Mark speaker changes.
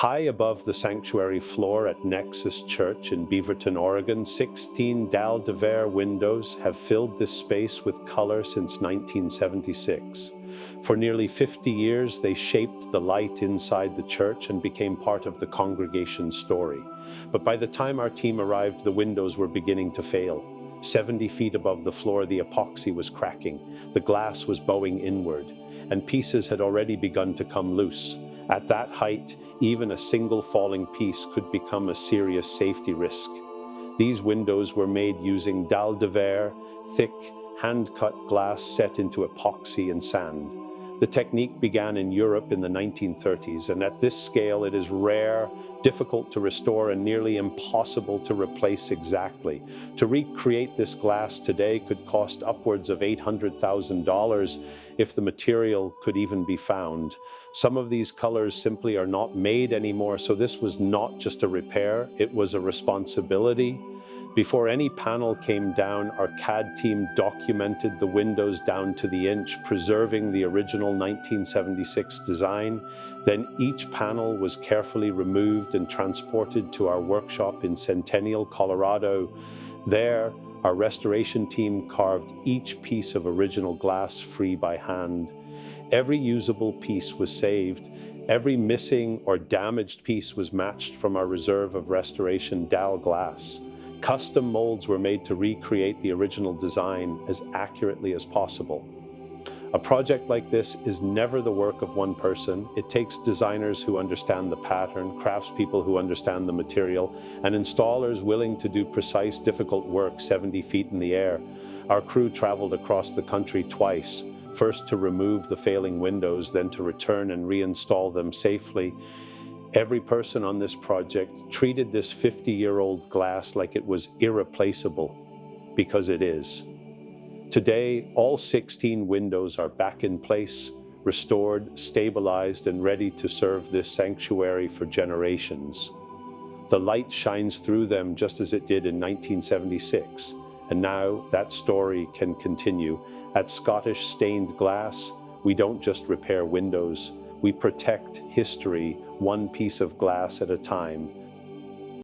Speaker 1: High above the sanctuary floor at Nexus Church in Beaverton, Oregon, 16 Dalle de Verre windows have filled this space with color since 1976. For nearly 50 years, they shaped the light inside the church and became part of the congregation's story. But by the time our team arrived, the windows were beginning to fail. 70 feet above the floor, the epoxy was cracking, the glass was bowing inward, and pieces had already begun to come loose. At that height, even a single falling piece could become a serious safety risk. These windows were made using Dalle de Verre, thick, hand-cut glass set into epoxy and sand. The technique began in Europe in the 1930s, and at this scale it is rare, difficult to restore, and nearly impossible to replace exactly. To recreate this glass today could cost upwards of $800,000 if the material could even be found. Some of these colors simply are not made anymore, so this was not just a repair, it was a responsibility. Before any panel came down, our CAD team documented the windows down to the inch, preserving the original 1976 design. Then each panel was carefully removed and transported to our workshop in Centennial, Colorado. There, our restoration team carved each piece of original glass free by hand. Every usable piece was saved. Every missing or damaged piece was matched from our reserve of restoration Dalle glass. Custom molds were made to recreate the original design as accurately as possible. A project like this is never the work of one person. It takes designers who understand the pattern, craftspeople who understand the material, and installers willing to do precise, difficult work 70 feet in the air. Our crew traveled across the country twice, first to remove the failing windows, then to return and reinstall them safely. Every person on this project treated this 50-year-old glass like it was irreplaceable, because it is. Today, all 16 windows are back in place, restored, stabilized, and ready to serve this sanctuary for generations. The light shines through them just as it did in 1976, and now that story can continue. At Scottish Stained Glass, we don't just repair windows, we protect history one piece of glass at a time.